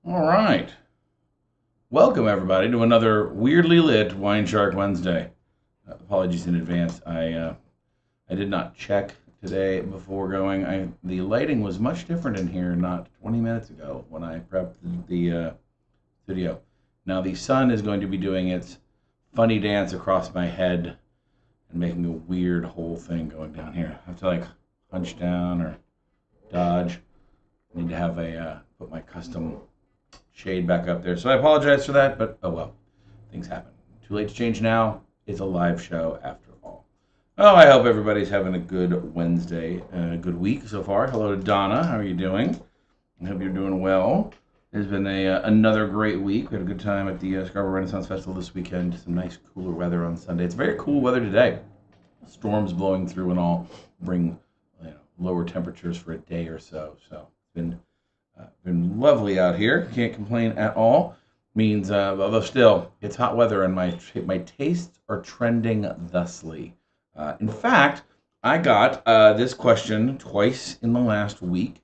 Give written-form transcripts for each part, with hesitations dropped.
All right. Welcome, everybody, to another weirdly lit WineShark Wednesday. Apologies in advance. I did not check today before going. The lighting was much different in here not 20 minutes ago when I prepped the studio. Now, the sun is going to be doing its funny dance across my head and making a weird whole thing going down here. I have to like hunch down or dodge. I need to have put my custom shade back up there. So I apologize for that, but oh well, things happen. Too late to change now. It's a live show after all. Oh, I hope everybody's having a good Wednesday, good week so far. Hello to Donna. How are you doing? I hope you're doing well. It's been another great week. We had a good time at the Scarborough Renaissance Festival this weekend. Some nice cooler weather on Sunday. It's very cool weather today. Storms blowing through and all bring lower temperatures for a day or so. So it's been lovely out here. Can't complain at all. Means, although still, it's hot weather and my tastes are trending thusly. In fact, I got this question twice in the last week,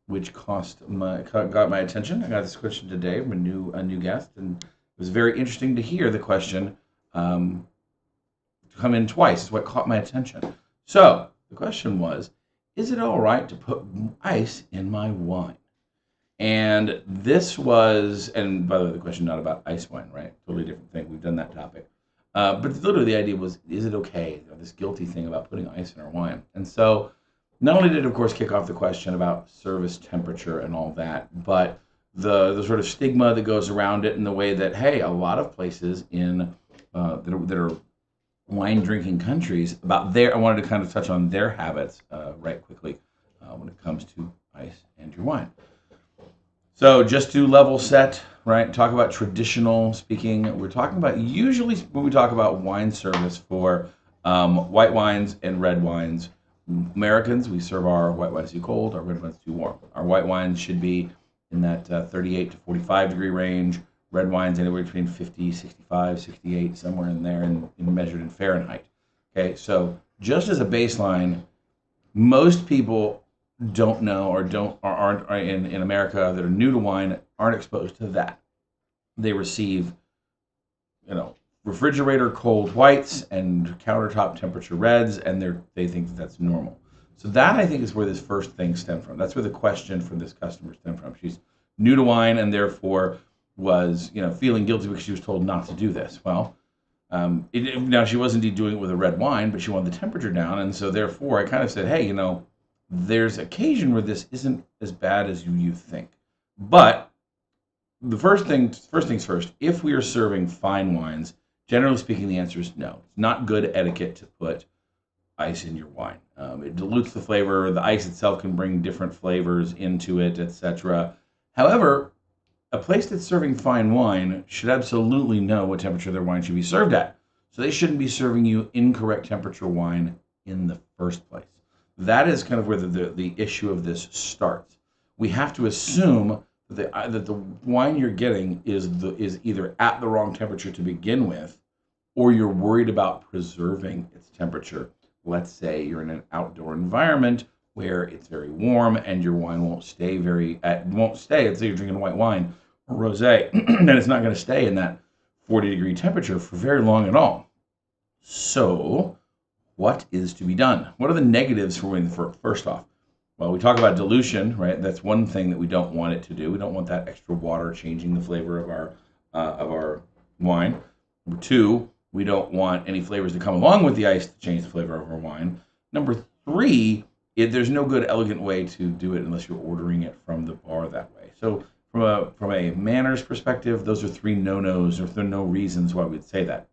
which got my attention. I got this question today from a new guest, and it was very interesting to hear the question come in twice. Is what caught my attention. So the question was, is it all right to put ice in my wine? And this was, and by the way, the question not about Icewine, right? Totally different thing. We've done that topic. But literally the idea was, is it okay? This guilty thing about putting ice in our wine. And so not only did it, of course, kick off the question about service temperature and all that, but the sort of stigma that goes around it in the way that, hey, a lot of places in that are wine drinking countries, I wanted to kind of touch on their habits right quickly when it comes to ice and your wine. So just to level set, right, talk about traditional speaking, we're talking about usually when we talk about wine service for white wines and red wines. Americans, we serve our white wines too cold, our red wines too warm. Our white wines should be in that 38 to 45 degree range. Red wines anywhere between 50, 65, 68, somewhere in there, and measured in Fahrenheit. Okay, so just as a baseline, most people don't know or aren't in America that are new to wine aren't exposed to that. They receive, refrigerator cold whites and countertop temperature reds, and they think that that's normal. So that I think is where this first thing stemmed from. That's where the question from this customer stemmed from. She's new to wine and therefore was feeling guilty because she was told not to do this. Well, now she was indeed doing it with a red wine, but she wanted the temperature down, and so therefore I kind of said, hey, there's occasion where this isn't as bad as you think. But the first things first, if we are serving fine wines, generally speaking, the answer is no. It's not good etiquette to put ice in your wine. It dilutes the flavor. The ice itself can bring different flavors into it, etc. However, a place that's serving fine wine should absolutely know what temperature their wine should be served at. So they shouldn't be serving you incorrect temperature wine in the first place. That is kind of where the issue of this starts. We have to assume that the wine you're getting is either at the wrong temperature to begin with, or you're worried about preserving its temperature. Let's say you're in an outdoor environment where it's very warm and your wine won't stay. Let's say you're drinking white wine or rosé, and it's not going to stay in that 40-degree temperature for very long at all. So what is to be done? What are the negatives first off? Well, we talk about dilution, right? That's one thing that we don't want it to do. We don't want that extra water changing the flavor of our wine. Number two, we don't want any flavors to come along with the ice to change the flavor of our wine. Number three, there's no good elegant way to do it unless you're ordering it from the bar that way. So from a manners perspective, those are three no-nos, or there are no reasons why we'd say that.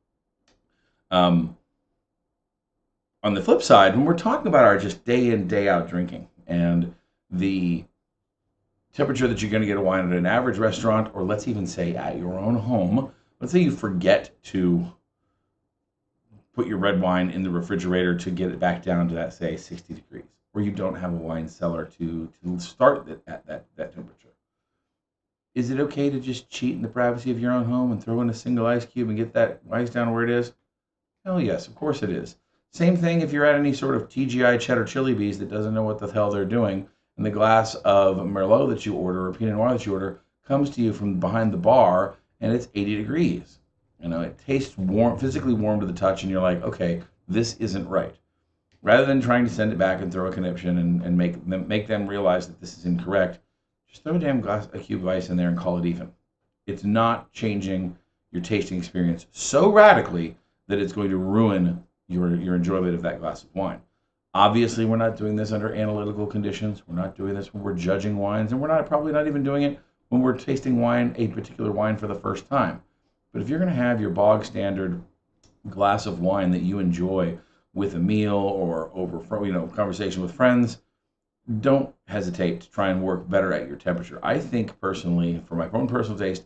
On the flip side, when we're talking about our just day in, day out drinking and the temperature that you're going to get a wine at an average restaurant, or let's even say at your own home, let's say you forget to put your red wine in the refrigerator to get it back down to that, say, 60 degrees, or you don't have a wine cellar to start it at that temperature. Is it okay to just cheat in the privacy of your own home and throw in a single ice cube and get that ice down where it is? Hell yes, of course it is. Same thing if you're at any sort of TGI Cheddar Chili Bees that doesn't know what the hell they're doing, and the glass of Merlot that you order or Pinot Noir that you order comes to you from behind the bar and it's 80 degrees. It tastes warm, physically warm to the touch, and you're like, okay, this isn't right. Rather than trying to send it back and throw a conniption and make them realize that this is incorrect, just throw a cube of ice in there and call it even. It's not changing your tasting experience so radically that it's going to ruin your enjoyment of that glass of wine. Obviously, we're not doing this under analytical conditions. We're not doing this when we're judging wines, and we're probably not even doing it when we're tasting a particular wine for the first time. But if you're going to have your bog standard glass of wine that you enjoy with a meal or over conversation with friends, don't hesitate to try and work better at your temperature. I think personally, for my own personal taste,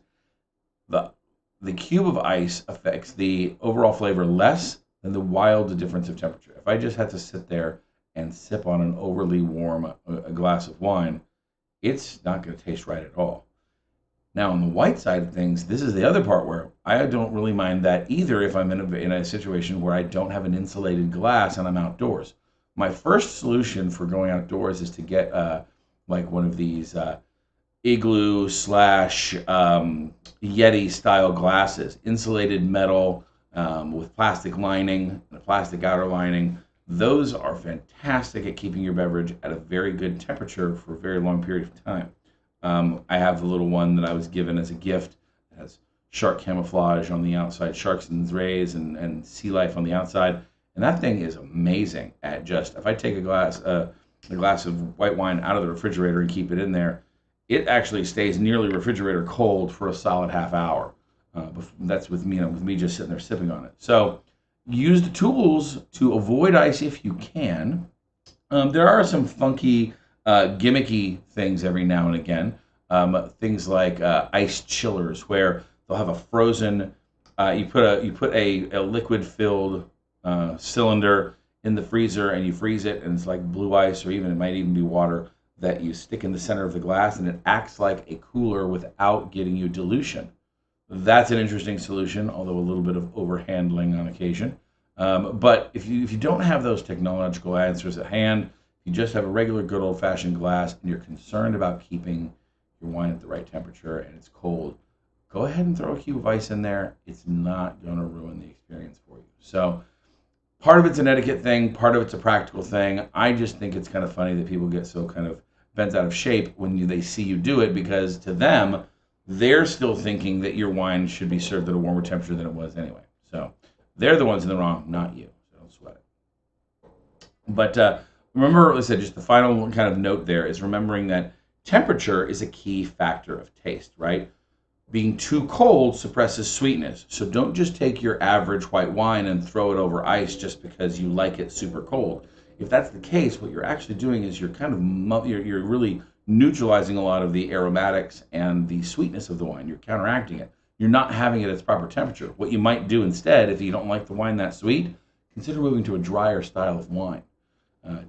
the cube of ice affects the overall flavor less than the wild difference of temperature. If I just had to sit there and sip on an overly warm a glass of wine, it's not going to taste right at all. Now, on the white side of things, this is the other part where I don't really mind that either if I'm in a situation where I don't have an insulated glass and I'm outdoors. My first solution for going outdoors is to get like one of these igloo / Yeti style glasses, insulated metal with plastic lining and a plastic outer lining. Those are fantastic at keeping your beverage at a very good temperature for a very long period of time. I have the little one that I was given as a gift. It has shark camouflage on the outside, sharks and rays and sea life on the outside. And that thing is amazing at just, if I take a glass of white wine out of the refrigerator and keep it in there, it actually stays nearly refrigerator cold for a solid half hour. That's with me just sitting there sipping on it. So use the tools to avoid ice if you can. There are some funky, gimmicky things every now and again. Things like ice chillers, where they'll have a frozen. You put a liquid-filled cylinder in the freezer and you freeze it, and it's like blue ice, or it might even be water that you stick in the center of the glass, and it acts like a cooler without getting you dilution. That's an interesting solution, although a little bit of overhandling on occasion. But if you don't have those technological answers at hand, you just have a regular good old-fashioned glass and you're concerned about keeping your wine at the right temperature and it's cold, go ahead and throw a cube of ice in there. It's not going to ruin the experience for you. So part of it's an etiquette thing, part of it's a practical thing. I just think it's kind of funny that people get so kind of bent out of shape when they see you do it, because to them, they're still thinking that your wine should be served at a warmer temperature than it was anyway. So they're the ones in the wrong, not you. So don't sweat it. But remember, like I said, just the final kind of note there is remembering that temperature is a key factor of taste, right? Being too cold suppresses sweetness. So don't just take your average white wine and throw it over ice just because you like it super cold. If that's the case, what you're actually doing is you're really neutralizing a lot of the aromatics and the sweetness of the wine. You're counteracting it. You're not having it at its proper temperature. What you might do instead, if you don't like the wine that sweet, consider moving to a drier style of wine.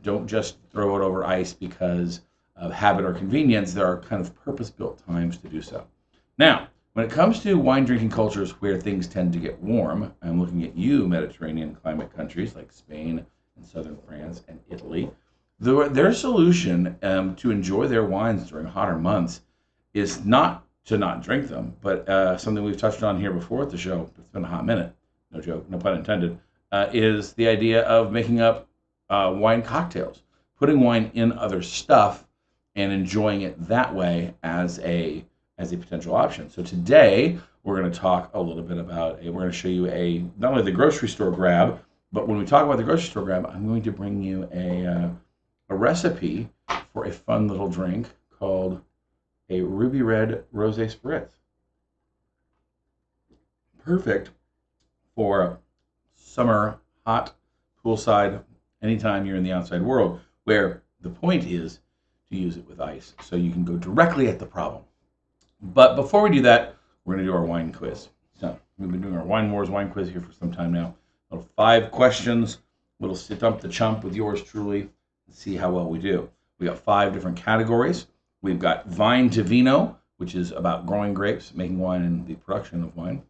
Don't just throw it over ice because of habit or convenience. There are kind of purpose-built times to do so. Now, when it comes to wine drinking cultures where things tend to get warm, I'm looking at you, Mediterranean climate countries like Spain and southern France and Italy. Their solution to enjoy their wines during hotter months is not to not drink them, but something we've touched on here before at the show. It's been a hot minute, no joke, no pun intended, is the idea of making up wine cocktails, putting wine in other stuff and enjoying it that way as a potential option. So today we're going to talk a little bit about we're going to show you not only the grocery store grab, but when we talk about the grocery store grab, I'm going to bring you a recipe for a fun little drink called a Ruby Red Rosé Spritz. Perfect for summer, hot, poolside, anytime you're in the outside world, where the point is to use it with ice so you can go directly at the problem. But before we do that, we're going to do our wine quiz. So we've been doing our Wine Wars wine quiz here for some time now. 5 questions. We'll dump the chump with yours truly and see how well we do. We got 5 different categories. We've got Vine to Vino, which is about growing grapes, making wine, and the production of wine.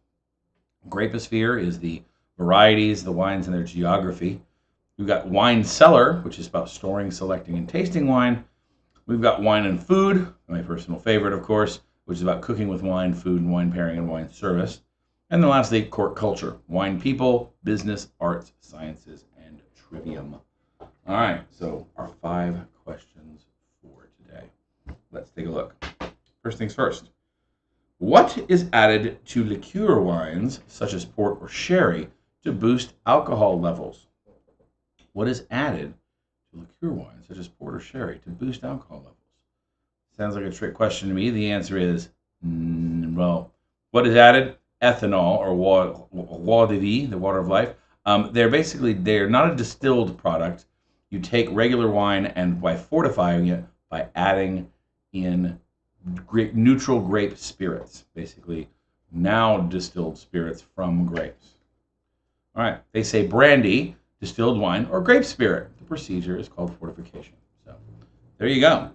Graposphere is the varieties, the wines, and their geography. We've got wine cellar, which is about storing, selecting, and tasting wine. We've got wine and food, my personal favorite, of course, which is about cooking with wine, food, and wine pairing and wine service. And then lastly, court culture, wine people, business, arts, sciences, and trivium. All right, so our 5 questions for today. Let's take a look. First things first. What is added to liqueur wines, such as port or sherry, to boost alcohol levels? What is added to liqueur wines, such as port or sherry, to boost alcohol levels? Sounds like a trick question to me. The answer is, well, what is added? Ethanol, or eau de vie, the water of life. They're not a distilled product. You take regular wine and by fortifying it, by adding in neutral grape spirits, basically now distilled spirits from grapes. All right, they say brandy, distilled wine, or grape spirit. The procedure is called fortification. So there you go.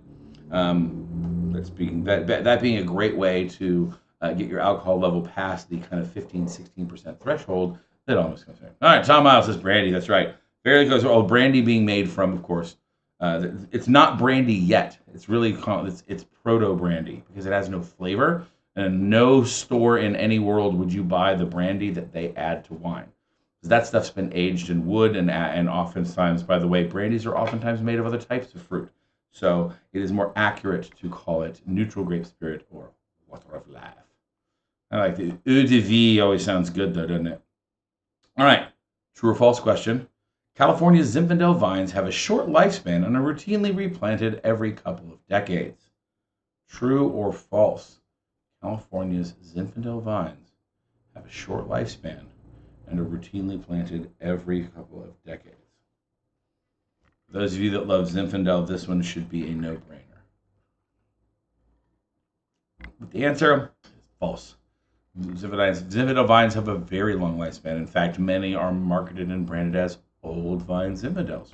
That being a great way to get your alcohol level past the kind of 15-16% threshold that almost comes in. All right, Tom Miles says brandy. That's right. Very close. Oh, brandy being made from, of course, it's not brandy yet. It's really called, it's proto brandy because it has no flavor, and no store in any world would you buy the brandy that they add to wine. That stuff's been aged in wood, and oftentimes, by the way, brandies are oftentimes made of other types of fruit. So it is more accurate to call it neutral grape spirit or water of life. I like the eau de vie. Always sounds good though, doesn't it? All right, true or false question. California's Zinfandel vines have a short lifespan and are routinely replanted every couple of decades. True or false? California's Zinfandel vines have a short lifespan and are routinely planted every couple of decades. For those of you that love Zinfandel, this one should be a no-brainer. But the answer is false. Zinfandel vines have a very long lifespan. In fact, many are marketed and branded as Old Vine Zinfandels.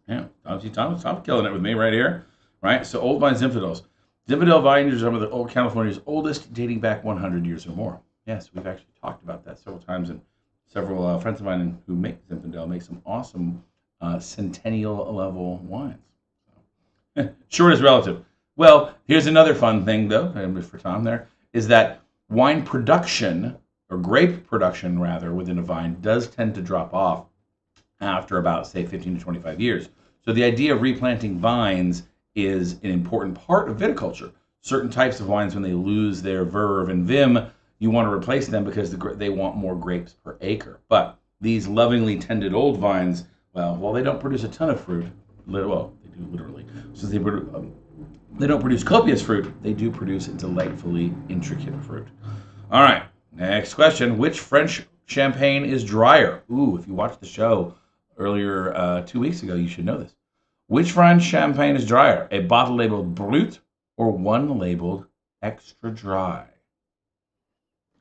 Yeah, Tom's killing it with me right here. Right? So Old Vine Zinfandels. Zinfandel vines are some of the old California's oldest, dating back 100 years or more. Yes, we've actually talked about that several times, and several friends of mine who make Zinfandel make some awesome centennial level wines. Short is relative. Well, here's another fun thing, though, for Tom there, is that wine production, or grape production rather, within a vine does tend to drop off after about, say, 15 to 25 years. So the idea of replanting vines is an important part of viticulture. Certain types of wines, when they lose their verve and vim, you want to replace them because they want more grapes per acre. But these lovingly tended old vines, well, while they don't produce a ton of fruit, well, they do literally, since they don't produce copious fruit, they do produce delightfully intricate fruit. All right, next question. Which French champagne is drier? Ooh, if you watched the show earlier 2 weeks ago, you should know this. Which French champagne is drier? A bottle labeled Brut or one labeled Extra Dry?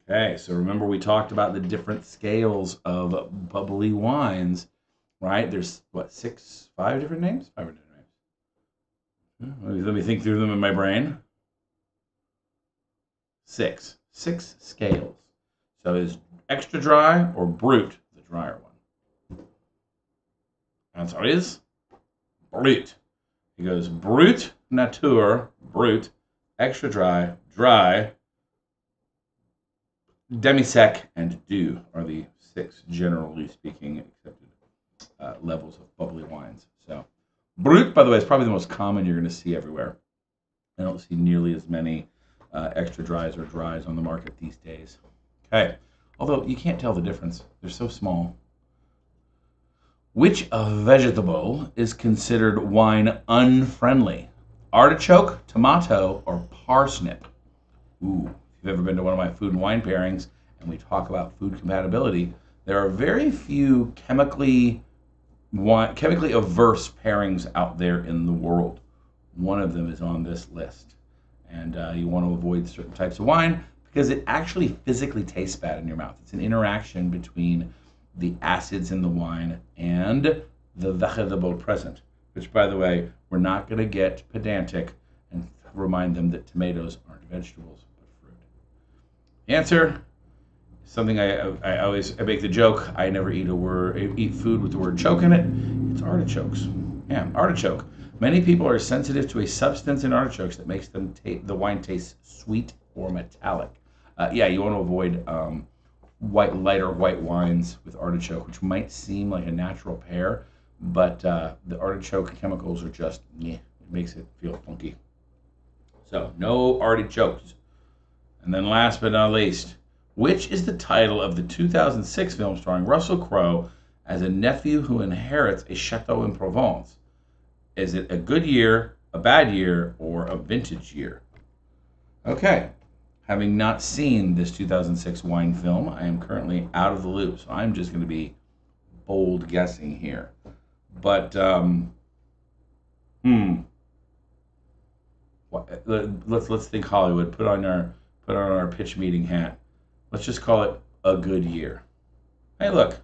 Okay, so remember we talked about the different scales of bubbly wines, right? There's, what, 5 different names? 5 different names. Let me think through them in my brain. 6 scales. So is Extra Dry or Brut the drier one? Answer is Brut. It goes Brut, Nature, Brut, Extra Dry, Dry, Demi-sec, and Doux are the 6, generally speaking, accepted levels of bubbly wines. So Brut, by the way, is probably the most common you're going to see everywhere. I don't see nearly as many extra dries or dries on the market these days. Okay, although you can't tell the difference. They're so small. Which vegetable is considered wine unfriendly? Artichoke, tomato, or parsnip? Ooh, if you've ever been to one of my food and wine pairings and we talk about food compatibility, there are very few chemically averse pairings out there in the world. One of them is on this list. And you want to avoid certain types of wine because it actually physically tastes bad in your mouth. It's an interaction between the acids in the wine and the vegetable present, which, by the way, we're not going to get pedantic and remind them that tomatoes aren't vegetables but fruit. The answer something I make the joke. I never eat food with the word choke in it. It's artichokes. Yeah, artichoke. Many people are sensitive to a substance in artichokes that makes the wine taste sweet or metallic. Yeah, you want to avoid lighter white wines with artichoke, which might seem like a natural pair, but the artichoke chemicals are just, yeah, it makes it feel funky. So, no artichokes. And then last but not least, which is the title of the 2006 film starring Russell Crowe as a nephew who inherits a chateau in Provence? Is it a good year, a bad year, or a vintage year? Okay. Having not seen this 2006 wine film, I am currently out of the loop, so I'm just going to be bold guessing here. But, let's think Hollywood. Put on our pitch meeting hat. Let's just call it a good year. Hey, look,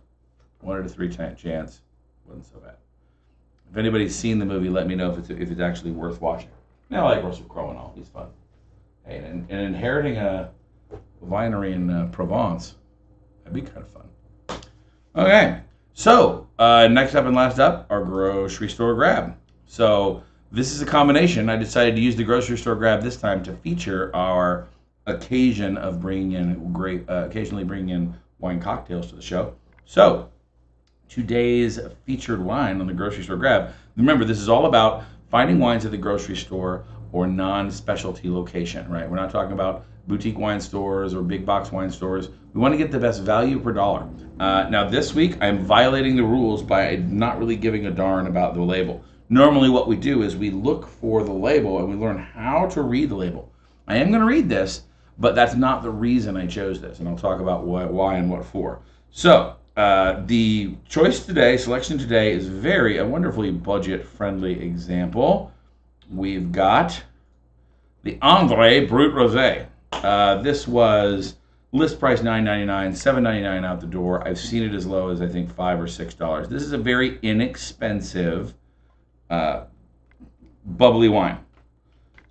1 out of 3 chance. Wasn't so bad. If anybody's seen the movie, let me know if it's actually worth watching. I like Russell Crowe and all; he's fun. Hey, and inheriting a winery in Provence, that'd be kind of fun. Okay, so next up and last up, our grocery store grab. So this is a combination. I decided to use the grocery store grab this time to feature our occasion of occasionally bringing in wine cocktails to the show. So today's featured wine on the grocery store grab. Remember, this is all about finding wines at the grocery store or non-specialty location, right? We're not talking about boutique wine stores or big box wine stores. We want to get the best value per dollar. Now this week, I'm violating the rules by not really giving a darn about the label. Normally what we do is we look for the label and we learn how to read the label. I am going to read this, but that's not the reason I chose this, and I'll talk about why and what for. So, the selection today is a wonderfully budget-friendly example. We've got the Andre Brut Rosé. This was list price $9.99, $7.99 out the door. I've seen it as low as I think $5 or $6. This is a very inexpensive bubbly wine.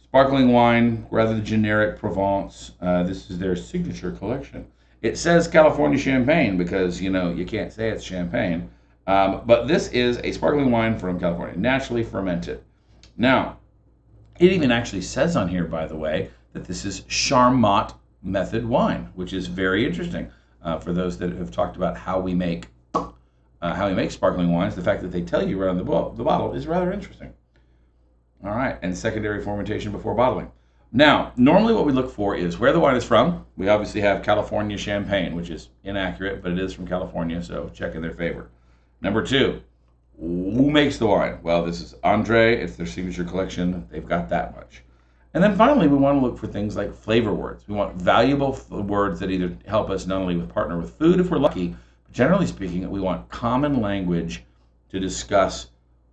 Sparkling wine, rather generic Provence. This is their signature collection. It says California Champagne because, you can't say it's champagne. But this is a sparkling wine from California, naturally fermented. Now, it even actually says on here, by the way, that this is Charmat method wine, which is very interesting for those that have talked about how we make sparkling wines. The fact that they tell you right on the bottle is rather interesting. All right, and secondary fermentation before bottling. Now, normally what we look for is where the wine is from. We obviously have California Champagne, which is inaccurate, but it is from California, so check in their favor. Number 2, who makes the wine? Well, this is Andre. It's their signature collection. They've got that much. And then finally, we want to look for things like flavor words. We want valuable words that either help us not only partner with food if we're lucky, but generally speaking, we want common language to discuss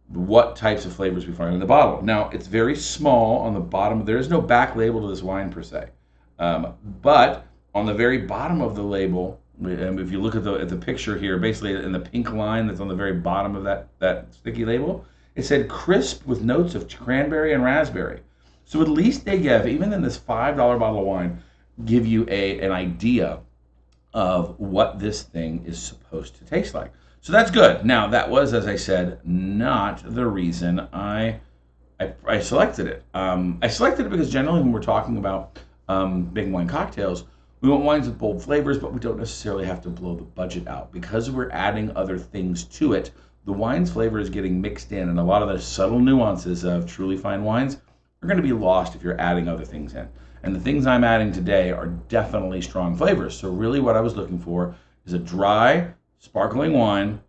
what types of flavors we find in the bottle. Now, it's very small on the bottom. There is no back label to this wine per se. But on the very bottom of the label, if you look at the picture here, basically in the pink line that's on the very bottom of that sticky label, it said crisp with notes of cranberry and raspberry. So at least they give, even in this $5 bottle of wine, give you an idea of what this thing is supposed to taste like. So that's good. Now, that was, as I said, not the reason I selected it. I selected it because generally when we're talking about making wine cocktails, we want wines with bold flavors, but we don't necessarily have to blow the budget out. Because we're adding other things to it, the wine's flavor is getting mixed in, and a lot of the subtle nuances of truly fine wines are going to be lost if you're adding other things in. And the things I'm adding today are definitely strong flavors. So really what I was looking for is a dry, sparkling wine,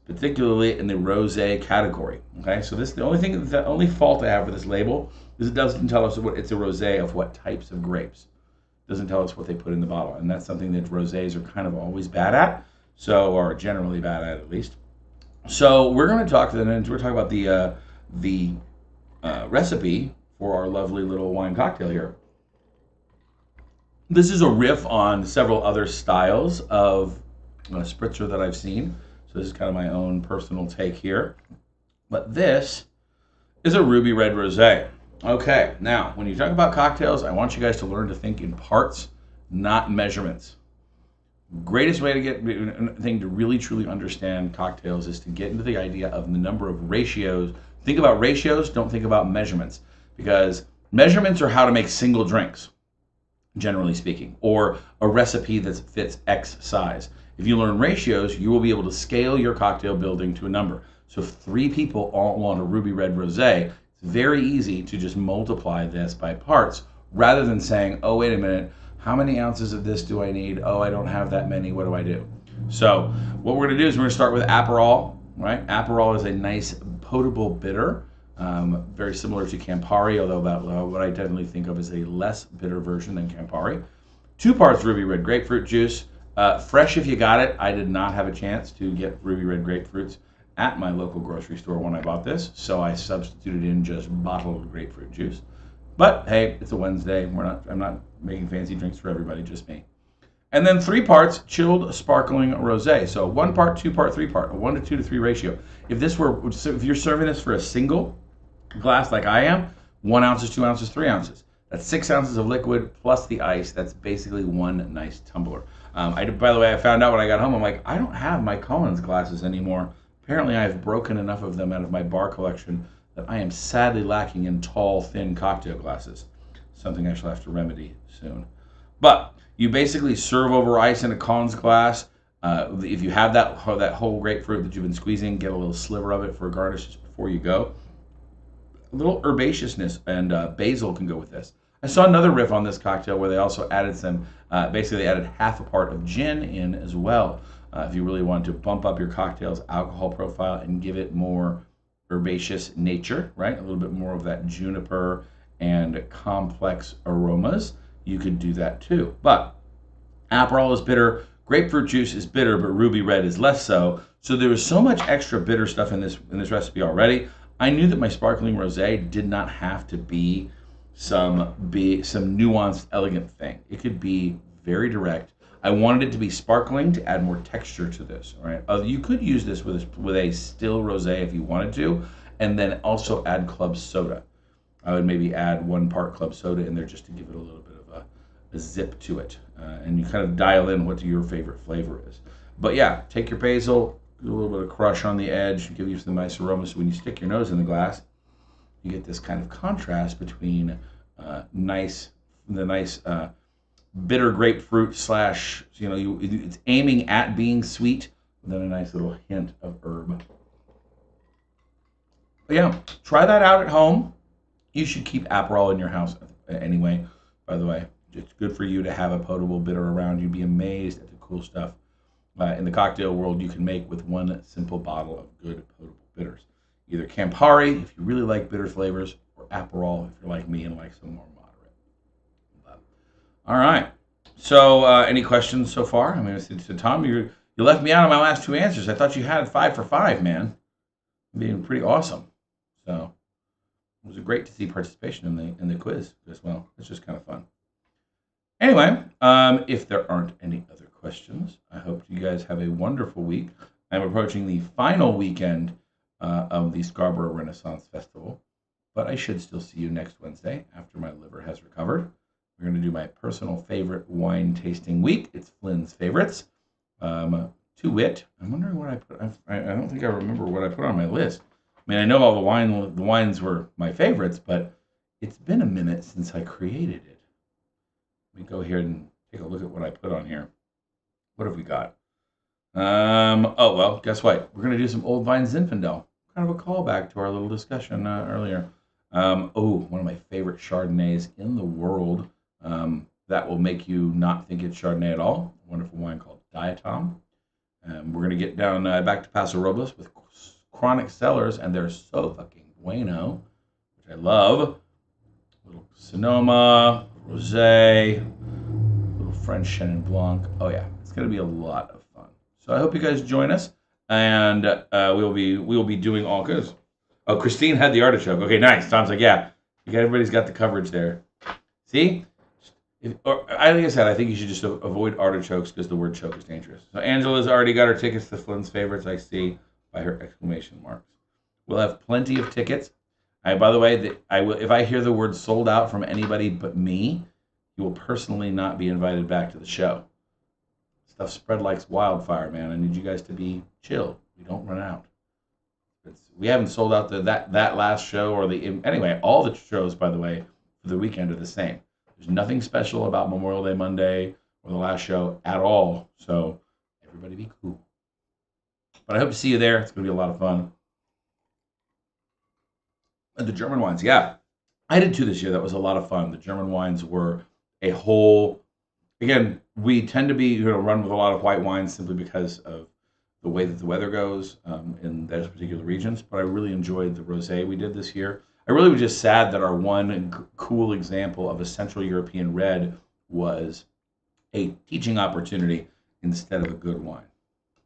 particularly in the rosé category. Okay, so the only fault I have with this label is it doesn't tell us it's a rosé of what types of grapes. It doesn't tell us what they put in the bottle, and that's something that rosés are kind of always bad at, or generally bad at least. So we're going to talk about the recipe for our lovely little wine cocktail here. This is a riff on several other styles of spritzer that I've seen. So this is kind of my own personal take here. But this is a Ruby Red Rosé. Okay, now, when you talk about cocktails, I want you guys to learn to think in parts, not measurements. Greatest way to get thing to really truly understand cocktails is to get into the idea of the number of ratios. Think about ratios, don't think about measurements, because measurements are how to make single drinks, generally speaking, or a recipe that fits X size. If you learn ratios, you will be able to scale your cocktail building to a number. So if 3 people all want a Ruby Red Rosé, it's very easy to just multiply this by parts rather than saying, oh, wait a minute, how many ounces of this do I need? Oh, I don't have that many. What do I do? So what we're going to do is we're going to start with Aperol, right? Aperol is a nice potable bitter, very similar to Campari, although what I definitely think of as a less bitter version than Campari. 2 parts Ruby Red grapefruit juice. Fresh if you got it. I did not have a chance to get Ruby Red grapefruits at my local grocery store when I bought this, so I substituted in just bottled grapefruit juice. But hey, it's a Wednesday. I'm not making fancy drinks for everybody, just me. And then 3 parts chilled sparkling rosé. So 1 part, 2 part, 3 part, a 1 to 2 to 3 ratio. If you're serving this for a single glass like I am, 1 ounce, 2 ounces, 3 ounces. That's 6 ounces of liquid plus the ice. That's basically 1 nice tumbler. By the way, I found out when I got home, I'm like, I don't have my Collins glasses anymore. Apparently, I have broken enough of them out of my bar collection that I am sadly lacking in tall, thin cocktail glasses. Something I shall have to remedy soon. But you basically serve over ice in a Collins glass. If you have that whole grapefruit that you've been squeezing, get a little sliver of it for a garnish just before you go. A little herbaceousness and basil can go with this. I saw another riff on this cocktail where they also added basically they added half a part of gin in as well. If you really want to bump up your cocktail's alcohol profile and give it more herbaceous nature, right? A little bit more of that juniper and complex aromas, you could do that too. But Aperol is bitter, grapefruit juice is bitter, but Ruby Red is less so. So there was so much extra bitter stuff in this recipe already. I knew that my sparkling rosé did not have to be some nuanced, elegant thing. It could be very direct. I wanted it to be sparkling to add more texture to this. All right, you could use this with a still rosé if you wanted to, and then also add club soda. I would maybe add 1 part club soda in there just to give it a little bit of a zip to it, and you kind of dial in what your favorite flavor is. But yeah, take your basil, do a little bit of crush on the edge, give you some nice aroma. So when you stick your nose in the glass, you get this kind of contrast between the nice bitter grapefruit slash, it's aiming at being sweet, and then a nice little hint of herb. But yeah, try that out at home. You should keep Aperol in your house anyway, by the way. It's good for you to have a potable bitter around. You'd be amazed at the cool stuff in the cocktail world you can make with 1 simple bottle of good potable bitters. Either Campari, if you really like bitter flavors, or Aperol, if you're like me and like some more moderate. All right. So, any questions so far? I mean, so Tom, you left me out on my last 2 answers. I thought you had 5 for 5, man. Being pretty awesome. So, it was great to see participation in the quiz as well. It's just kind of fun. Anyway, if there aren't any other questions, I hope you guys have a wonderful week. I'm approaching the final weekend of the Scarborough Renaissance Festival, but I should still see you next Wednesday after my liver has recovered. We're going to do my personal favorite wine tasting week. It's Flynn's Favorites. To wit, I'm wondering what I put. I don't think I remember what I put on my list. I mean, I know all the wines were my favorites, but it's been a minute since I created it. Let me go here and take a look at what I put on here. What have we got? Oh, well, guess what? We're going to do some Old Vine Zinfandel. Kind of a callback to our little discussion earlier. One of my favorite Chardonnays in the world. That will make you not think it's Chardonnay at all. A wonderful wine called Diatom. We're going to get down back to Paso Robles with Chronic Cellars, and they're so fucking bueno, which I love. A little Sonoma, Rosé, a little French Chenin Blanc. Oh yeah, it's going to be a lot of fun. So I hope you guys join us, and we'll be doing all good. Oh, Christine had the artichoke. Okay, nice. Tom's like, yeah, everybody's got the coverage there. See? Like I said, I think you should just avoid artichokes because the word choke is dangerous. So Angela's already got her tickets to Flynn's Favorites, I see by her exclamation marks. We'll have plenty of tickets. By the way, if I hear the word sold out from anybody but me, you will personally not be invited back to the show. stuff spread like wildfire, man. I need you guys to be chill. We don't run out. We haven't sold out that last show or anyway. All the shows, by the way, for the weekend are the same. There's nothing special about Memorial Day Monday or the last show at all. So everybody be cool. But I hope to see you there. It's going to be a lot of fun. And the German wines, yeah. I did 2 this year. That was a lot of fun. The German wines were a whole... Again, we tend to be run with a lot of white wines simply because of the way that the weather goes in those particular regions. But I really enjoyed the rosé we did this year. I really was just sad that our one cool example of a Central European red was a teaching opportunity instead of a good wine.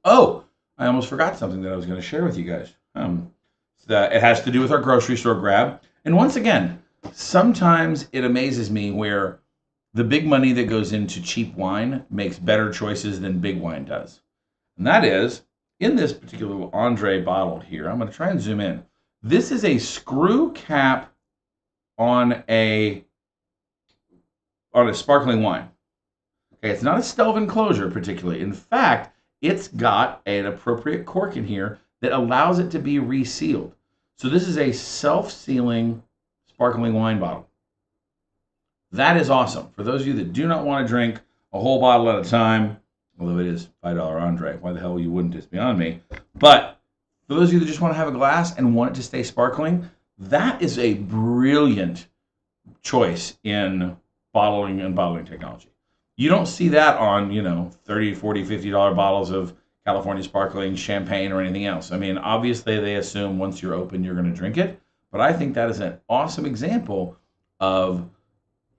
Oh, I almost forgot something that I was going to share with you guys. It has to do with our grocery store grab. And once again, sometimes it amazes me where the big money that goes into cheap wine makes better choices than big wine does. And that is, in this particular little Andre bottle here, I'm going to try and zoom in. This is a screw cap on a sparkling wine. Okay, it's not a Stelvin closure particularly. In fact, it's got an appropriate cork in here that allows it to be resealed. So this is a self-sealing sparkling wine bottle. That is awesome. For those of you that do not want to drink a whole bottle at a time, although it is $5 Andre, why the hell you wouldn't is beyond me. But for those of you that just want to have a glass and want it to stay sparkling, that is a brilliant choice in bottling and bottling technology. You don't see that on, $30, $40, $50 bottles of California sparkling champagne or anything else. I mean, obviously they assume once you're open, you're going to drink it. But I think that is an awesome example of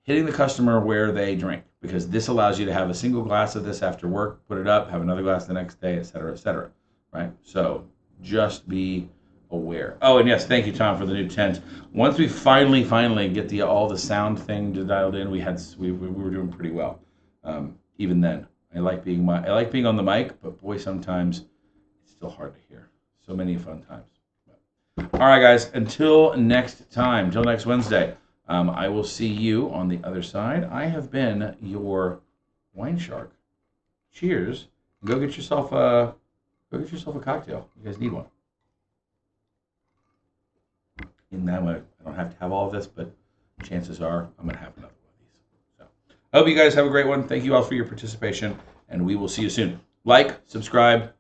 hitting the customer where they drink, because this allows you to have a single glass of this after work, put it up, have another glass the next day, et cetera, right? So just be aware. Oh, and yes, thank you, Tom, for the new tent. Once we finally get all the sound thing dialed in, we were doing pretty well. Even then, I like being on the mic, but boy, sometimes it's still hard to hear. So many fun times. All right, guys. Until next time, until next Wednesday, I will see you on the other side. I have been your WineShark. Cheers. Go get yourself a cocktail. You guys need one. In that way, I don't have to have all of this, but chances are I'm going to have another one of these. So I hope you guys have a great one. Thank you all for your participation, and we will see you soon. Like, subscribe,